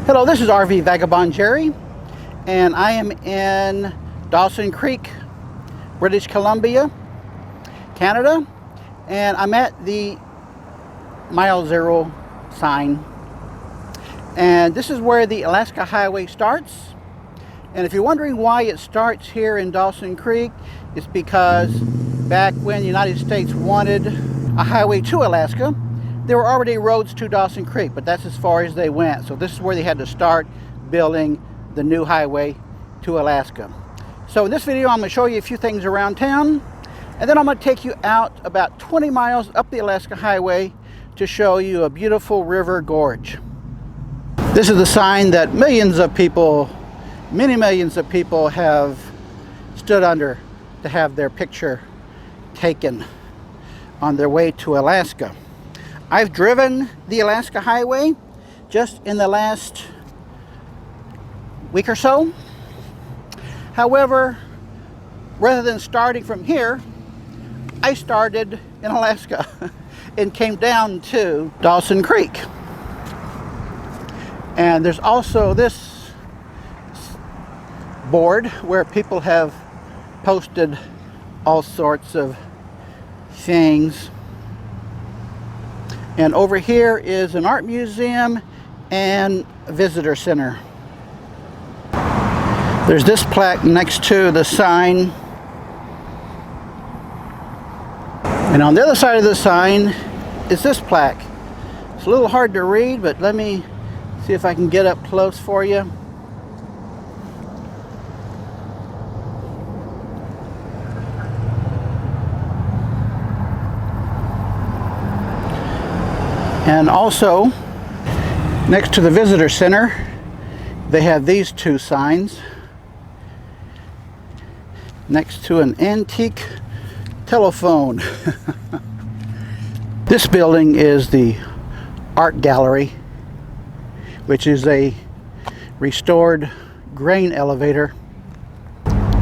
Hello, this is RV Vagabond Jerry, and I am in Dawson Creek, British Columbia, Canada, and I'm at the Mile Zero sign. And this is where the Alaska Highway starts. And if you're wondering why it starts here in Dawson Creek, it's because back when the United States wanted a highway to Alaska, there were already roads to Dawson Creek, but that's as far as they went. So this is where they had to start building the new highway to Alaska. So in this video, I'm going to show you a few things around town, and then I'm going to take you out about 20 miles up the Alaska Highway to show you a beautiful river gorge. This is the sign that millions of people, many millions of people have stood under to have their picture taken on their way to Alaska. I've driven the Alaska Highway just in the last week or so. However, rather than starting from here, I started in Alaska and came down to Dawson Creek. And there's also this board where people have posted all sorts of things. And over here is an art museum and a visitor center. There's this plaque next to the sign. And on the other side of the sign is this plaque. It's a little hard to read, but let me see if I can get up close for you. And also, next to the visitor center, they have these two signs next to an antique telephone. This building is the art gallery, which is a restored grain elevator.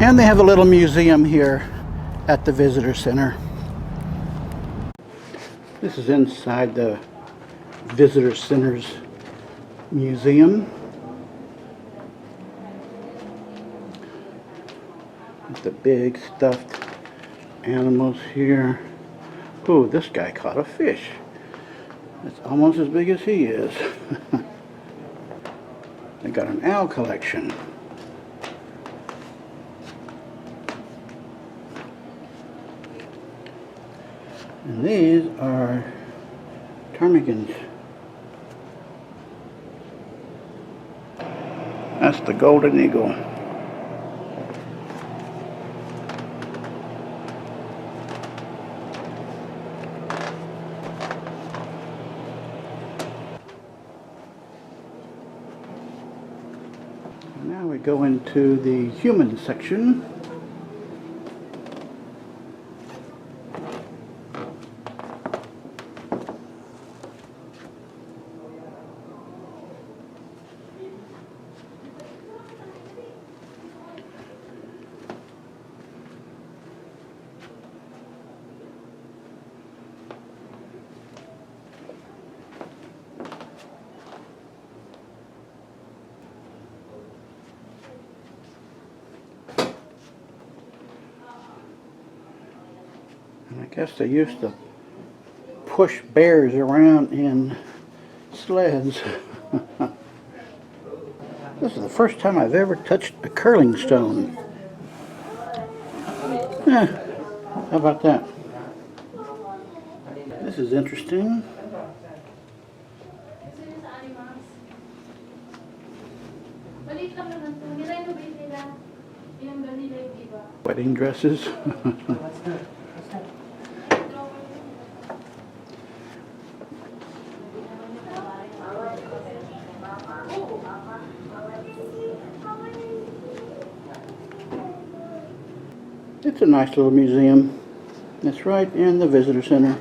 And they have a little museum here at the visitor center. This is inside the Visitor Center's museum. The big stuffed animals here. Oh, this guy caught a fish. It's almost as big as he is. They got an owl collection. And these are ptarmigans. That's the golden eagle. Now we go into the human section. And I guess they used to push bears around in sleds. This is the first time I've ever touched a curling stone. How about that? This is interesting. Wedding dresses. It's a nice little museum. It's right in the visitor center.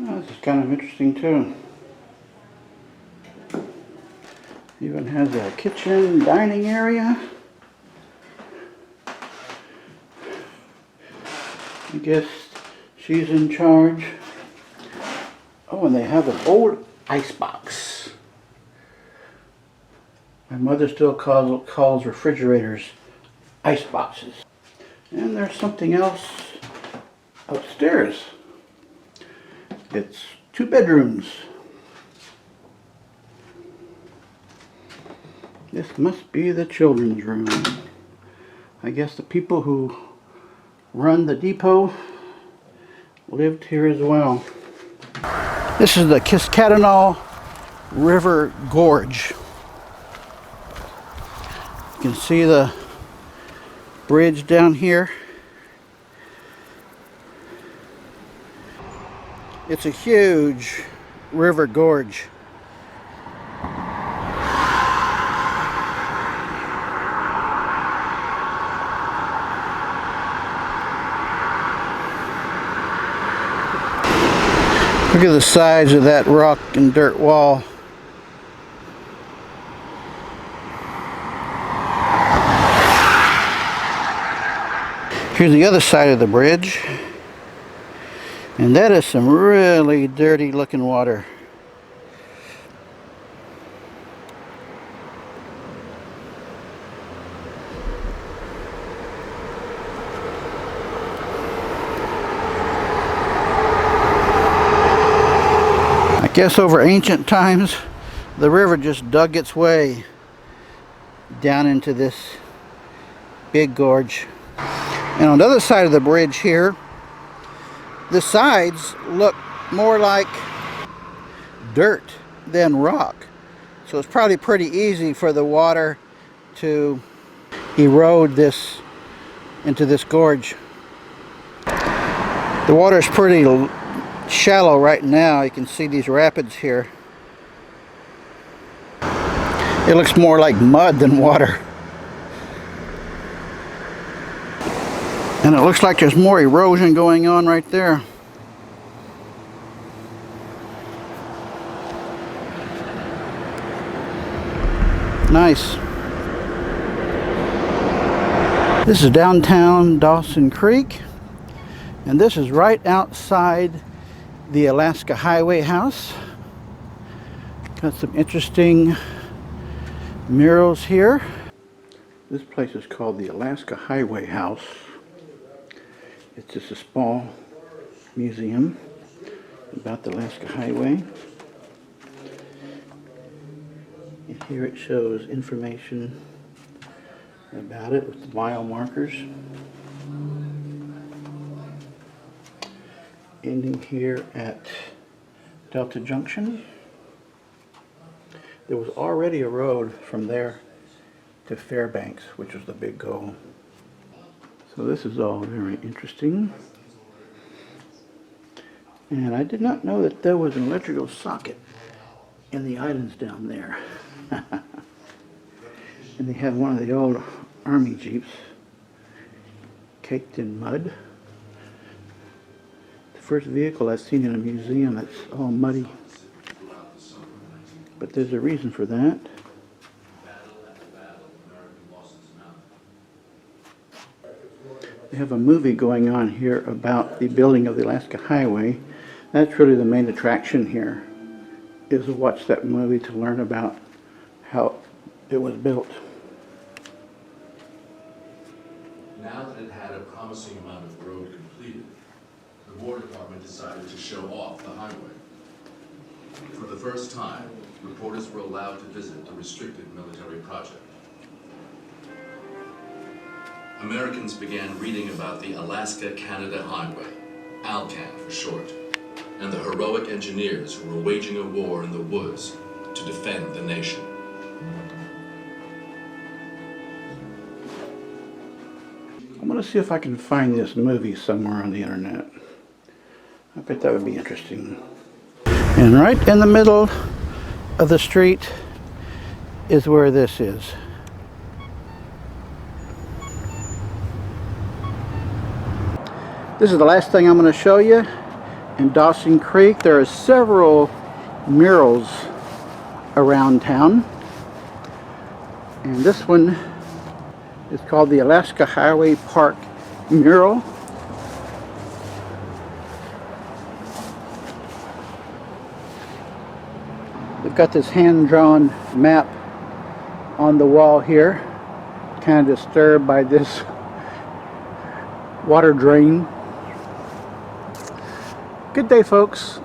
Oh, this is kind of interesting too. Even has a kitchen dining area. I guess she's in charge. Oh, and they have an old ice box. My mother still calls refrigerators ice boxes. And there's something else upstairs. It's 2 bedrooms. This must be the children's room. I guess the people who run the depot lived here as well. This is the Kisscat River Gorge. You can see the bridge down here. It's a huge river gorge. Look at the size of that rock and dirt wall. Here's the other side of the bridge. And that is some really dirty looking water. I guess over ancient times, the river just dug its way down into this big gorge. And on the other side of the bridge here, the sides look more like dirt than rock. So it's probably pretty easy for the water to erode this into this gorge. The water is pretty shallow right now. You can see these rapids here. It looks more like mud than water. And it looks like there's more erosion going on right there. Nice. This is downtown Dawson Creek. And this is right outside the Alaska Highway House. Got some interesting murals here. This place is called the Alaska Highway House. It's just a small museum about the Alaska Highway. And here it shows information about it with the mile markers. Ending here at Delta Junction. There was already a road from there to Fairbanks, which was the big goal. So this is all very interesting. And I did not know that there was an electrical socket in the islands down there. And they have one of the old army jeeps caked in mud. The first vehicle I've seen in a museum that's all muddy. But there's a reason for that. They have a movie going on here about the building of the Alaska Highway. That's really the main attraction here, is to watch that movie to learn about how it was built. Now that it had a promising amount of road completed, the War Department decided to show off the highway. For the first time, reporters were allowed to visit the restricted military project. Americans began reading about the Alaska-Canada Highway, ALCAN for short, and the heroic engineers who were waging a war in the woods to defend the nation. I'm going to see if I can find this movie somewhere on the internet. I bet that would be interesting. And right in the middle of the street is where this is. This is the last thing I'm going to show you. In Dawson Creek, there are several murals around town. And this one is called the Alaska Highway Park Mural. We've got this hand-drawn map on the wall here, kind of disturbed by this water drain. Good day, folks.